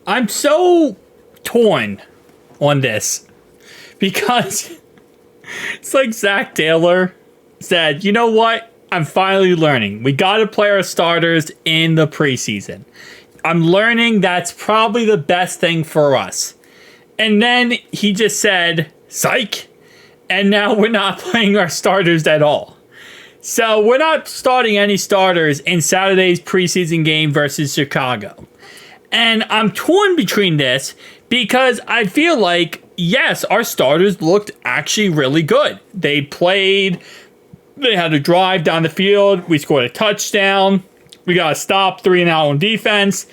I'm so torn on this because it's like Zach Taylor said, you know what? I'm finally learning. We got to play our starters in the preseason. I'm learning that's probably the best thing for us. And then he just said, psych. And now we're not playing our starters at all. So we're not starting any starters in Saturday's preseason game versus Chicago. And I'm torn between this because I feel like, yes, our starters looked actually really good. They played, they had a drive down the field, we scored a touchdown, we got a stop, 3 and out on defense,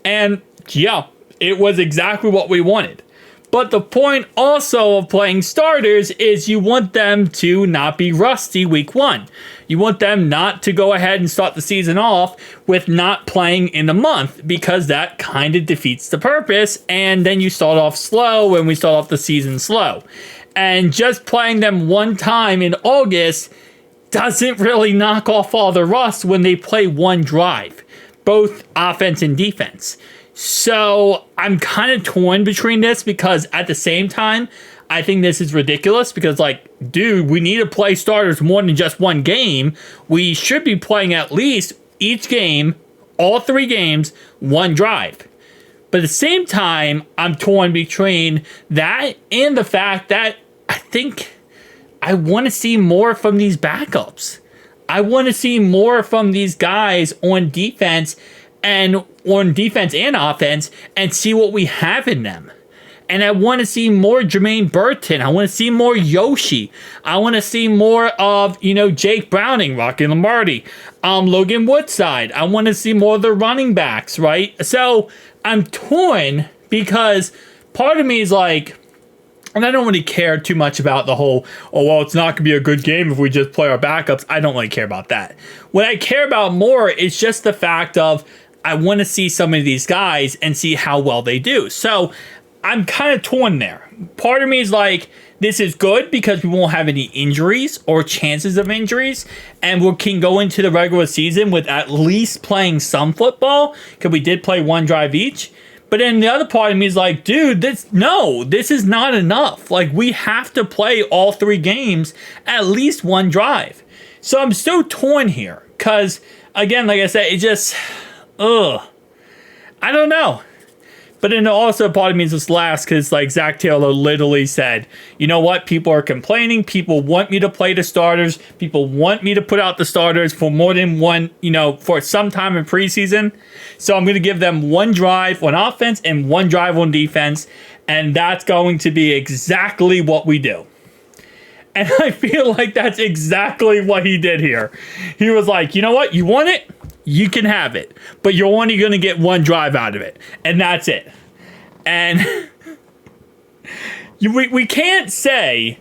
and yeah, it was exactly what we wanted. But the point also of playing starters is you want them to not be rusty week 1. You want them not to go ahead and start the season off with not playing in the month, because that kind of defeats the purpose, and then you start off slow and we start off the season slow. And just playing them one time in August doesn't really knock off all the rust when they play one drive, both offense and defense. So I'm kind of torn between this because at the same time, I think this is ridiculous because, like, dude, we need to play starters more than just one game. We should be playing at least each game, all 3 games, one drive. But at the same time, I'm torn between that and the fact that I think I want to see more from these backups. I want to see more from these guys on defense and offense and see what we have in them. And I want to see more Jermaine Burton. I want to see more Yoshi. I want to see more of, Jake Browning, Rocky Lombardi, Logan Woodside. I want to see more of the running backs, right? So I'm torn because part of me is like, and I don't really care too much about the whole, it's not going to be a good game if we just play our backups. I don't really care about that. What I care about more is just the fact of, I want to see some of these guys and see how well they do. So I'm kind of torn there. Part of me is like, this is good because we won't have any injuries or chances of injuries, and we can go into the regular season with at least playing some football because we did play one drive each. But then the other part of me is like, dude, this is not enough. Like, we have to play all 3 games, at least one drive. So I'm so torn here because, again, like I said, it just, I don't know. But then also part of me is just last because, like, Zach Taylor literally said, you know what? People are complaining. People want me to play the starters. People want me to put out the starters for more than one, for some time in preseason. So I'm going to give them one drive on offense and one drive on defense. And that's going to be exactly what we do. And I feel like that's exactly what he did here. He was like, you know what? You want it? You can have it, but you're only going to get one drive out of it, and that's it. And we can't say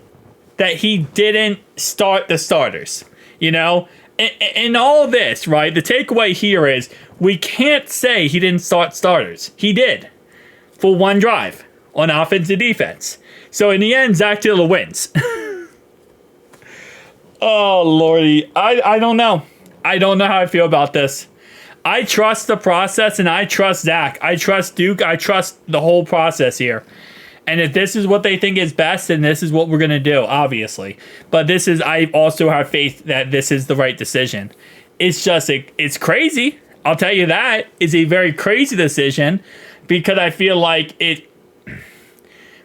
that he didn't start the starters, In all this, right, the takeaway here is we can't say he didn't start starters. He did for one drive on offense and defense. So in the end, Zach Taylor wins. Oh, Lordy. I don't know. I don't know how I feel about this. I trust the process, and I trust Zach. I trust Duke. I trust the whole process here. And if this is what they think is best, then this is what we're going to do, obviously. But I also have faith that this is the right decision. It's just, it's crazy. I'll tell you that. It's a very crazy decision because I feel like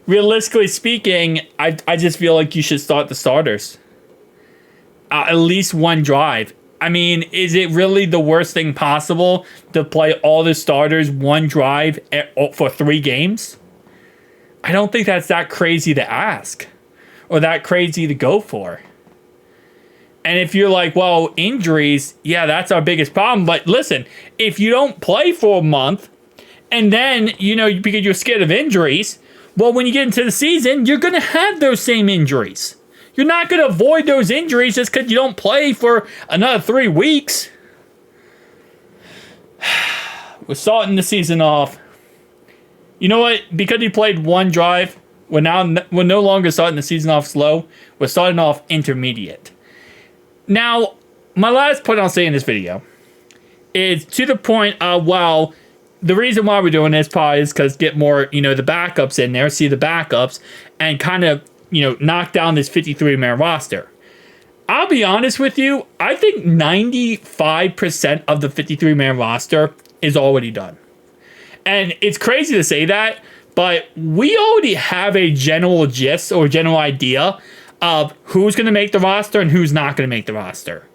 realistically speaking, I just feel like you should start the starters. At least one drive. I mean, is it really the worst thing possible to play all the starters one drive for 3 games? I don't think that's that crazy to ask or that crazy to go for. And if you're like, well, injuries, yeah, that's our biggest problem. But listen, if you don't play for a month and then, because you're scared of injuries, well, when you get into the season, you're going to have those same injuries. You're not going to avoid those injuries just because you don't play for another 3 weeks. We're starting the season off. You know what? Because he played one drive, we're no longer starting the season off slow. We're starting off intermediate. Now, my last point I'll say in this video is to the point of, the reason why we're doing this probably is because get more, the backups in there, see the backups, and kind of, knock down this 53-man roster. I'll be honest with you, I think 95% of the 53-man roster is already done. And it's crazy to say that, but we already have a general gist or general idea of who's going to make the roster and who's not going to make the roster.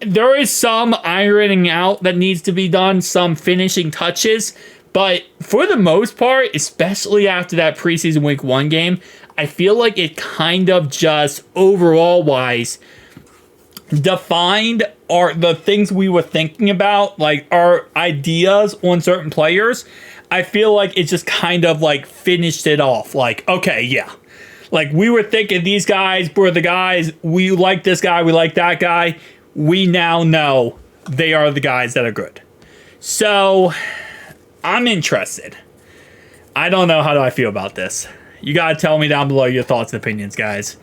There is some ironing out that needs to be done, some finishing touches, but for the most part, especially after that preseason week 1 game, I feel like it kind of just overall wise defined the things we were thinking about, like our ideas on certain players. I feel like it just kind of like finished it off. Like, okay, yeah. Like we were thinking these guys were the guys, we like this guy, we like that guy. We now know they are the guys that are good. So I'm interested. I don't know how do I feel about this. You got to tell me down below your thoughts and opinions, guys.